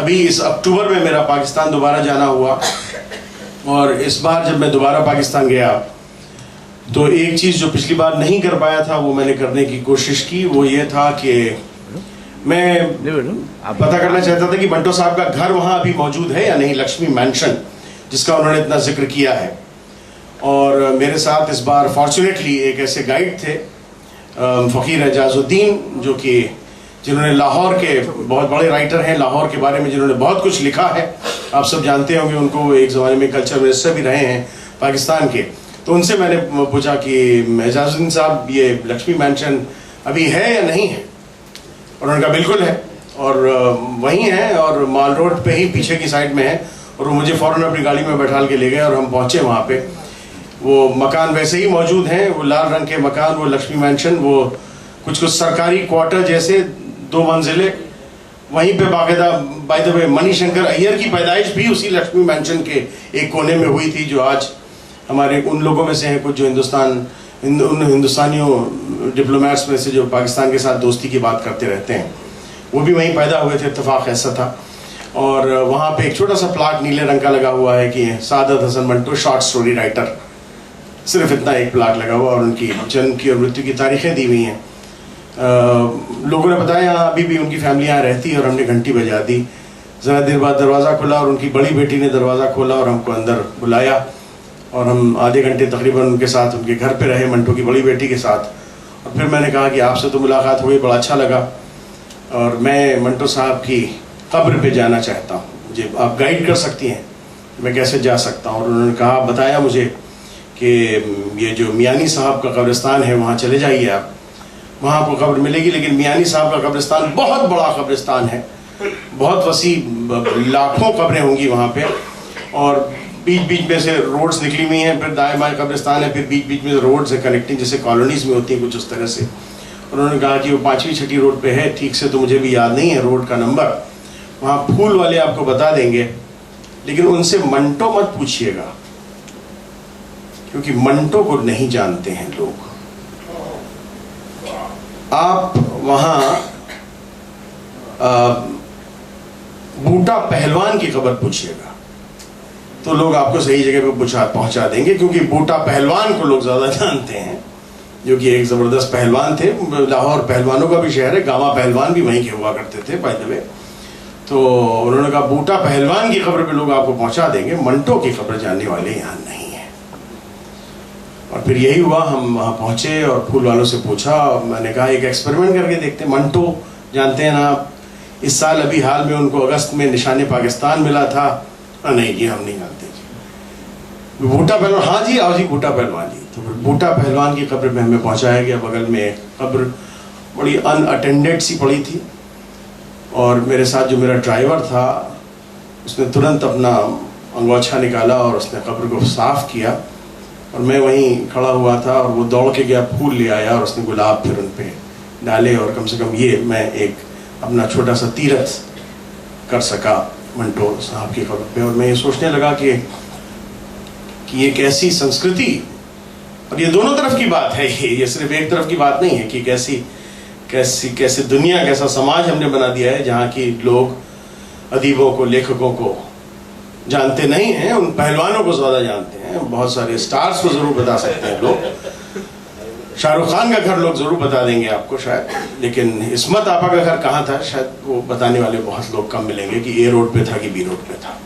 अभी इस अक्टूबर में मेरा पाकिस्तान दोबारा जाना हुआ, और इस बार जब मैं दोबारा पाकिस्तान गया तो एक चीज़ जो पिछली बार नहीं कर पाया था वो मैंने करने की कोशिश की। वो ये था कि मैं पता करना चाहता था कि मंटो साहब का घर वहाँ अभी मौजूद है या नहीं, लक्ष्मी मैंशन जिसका उन्होंने इतना जिक्र किया है। और मेरे साथ इस बार फॉर्चुनेटली एक ऐसे गाइड थे फ़कीर एजाजुद्दीन, जो कि जिन्होंने लाहौर के बहुत बड़े राइटर हैं, लाहौर के बारे में जिन्होंने बहुत कुछ लिखा है, आप सब जानते होंगे उनको, एक ज़माने में कल्चर मिनिस्टर भी रहे हैं पाकिस्तान के। तो उनसे मैंने पूछा कि एजाजुद्दीन साहब ये लक्ष्मी मैंशन अभी है या नहीं है, और उन्होंने कहा बिल्कुल है, और वहीं है और माल रोड पे ही पीछे की साइड में है। और वो मुझे फ़ौरन अपनी गाड़ी में बैठा के ले गए और हम पहुँचे वहाँ पे। वो मकान वैसे ही मौजूद हैं, वो लाल रंग के मकान, वो लक्ष्मी मैंशन, वो कुछ सरकारी क्वार्टर जैसे 2 मंजिले, वहीं पे बाकायदा by the way Manishankar Iyer की पैदाइश भी उसी लक्ष्मी मैंशन के एक कोने में हुई थी, जो आज हमारे उन लोगों में से हैं कुछ जो उन हिंदुस्तानियों डिप्लोमेट्स में से जो पाकिस्तान के साथ दोस्ती की बात करते रहते हैं, वो भी वहीं पैदा हुए थे, इत्तेफाक ऐसा था। और वहाँ पे एक छोटा सा प्लाट नीले रंग का लगा हुआ है कि Saadat Hasan Manto short story writer, सिर्फ इतना एक प्लाट लगा हुआ, और उनकी जन्म की और मृत्यु की तारीखें दी हुई हैं। लोगों ने बताया यहाँ अभी भी उनकी फैमिली यहाँ रहती है, और हमने घंटी बजा दी। ज़रा देर बाद दरवाज़ा खुला और उनकी बड़ी बेटी ने दरवाज़ा खोला और हमको अंदर बुलाया, और हम आधे घंटे तकरीबन उनके साथ उनके घर पे रहे, मंटो की बड़ी बेटी के साथ। और फिर मैंने कहा कि आपसे तो मुलाकात हुई, बड़ा अच्छा लगा, और मैं मंटो साहब की कब्र पे जाना चाहता हूँ, मुझे आप गाइड कर सकती हैं मैं कैसे जा सकता हूँ। और उन्होंने कहा, बताया मुझे कि ये जो मियानी साहब का कब्रिस्तान है वहाँ चले जाइए आप, वहाँ आपको कब्र मिलेगी। लेकिन मियानी साहब का कब्रिस्तान बहुत बड़ा कब्रिस्तान है, बहुत वसी, लाखों कब्रें होंगी वहाँ पे, और बीच बीच में से रोड्स निकली हुई हैं, फिर दाएं बाएं कब्रिस्तान है, फिर बीच बीच में रोड्स है कनेक्टिंग, जैसे कॉलोनीज़ में होती हैं कुछ उस तरह से। उन्होंने कहा कि वो 5वीं 6ठी रोड पे है, ठीक से तो मुझे भी याद नहीं है रोड का नंबर, वहाँ फूल वाले आपको बता देंगे, लेकिन उनसे मंटो मत पूछिएगा, क्योंकि मंटो को नहीं जानते हैं लोग। आप वहाँ बूटा पहलवान की खबर पूछिएगा तो लोग आपको सही जगह पे पहुंचा देंगे, क्योंकि बूटा पहलवान को लोग ज़्यादा जानते हैं, जो कि एक ज़बरदस्त पहलवान थे। लाहौर पहलवानों का भी शहर है, गावा पहलवान भी वहीं के हुआ करते थे बाय द वे। तो उन्होंने कहा बूटा पहलवान की खबर पे लोग आपको पहुंचा देंगे, मंटो की खबर जानने वाले यहाँ नहीं है। और फिर यही हुआ, हम वहाँ पहुँचे और फूल वालों से पूछा, मैंने कहा एक एक्सपेरिमेंट करके देखते, मंटो जानते हैं ना आप, इस साल अभी हाल में उनको अगस्त में निशाने पाकिस्तान मिला था। नहीं जी हम नहीं जानते जी। बूटा पहलवान, हाँ जी आओ जी बूटा पहलवान जी। तो फिर बूटा पहलवान की कब्र में हमें पहुँचाया गया। बगल में एक कब्र बड़ी अनअटेंडेड सी पड़ी थी, और मेरे साथ जो मेरा ड्राइवर था उसने तुरंत अपना अंगोछा निकाला और उसने कब्र को साफ़ किया, और मैं वहीं खड़ा हुआ था, और वो दौड़ के गया, फूल ले आया और उसने गुलाब फिर उन पे डाले, और कम से कम ये मैं एक अपना छोटा सा तीरथ कर सका मंटो साहब की खबर पे। और मैं ये सोचने लगा कि ये कैसी संस्कृति, और ये दोनों तरफ की बात है, ये सिर्फ एक तरफ की बात नहीं है कि कैसी दुनिया, कैसा समाज हमने बना दिया है, जहाँ की लोग अदीबों को, लेखकों को जानते नहीं हैं, उन पहलवानों को ज़्यादा जानते हैं। बहुत सारे स्टार्स को ज़रूर बता सकते हैं लोग, शाहरुख खान का घर लोग ज़रूर बता देंगे आपको शायद, लेकिन इस्मत आपा का घर कहाँ था शायद वो बताने वाले बहुत लोग कम मिलेंगे कि ए रोड पे था कि बी रोड पे था।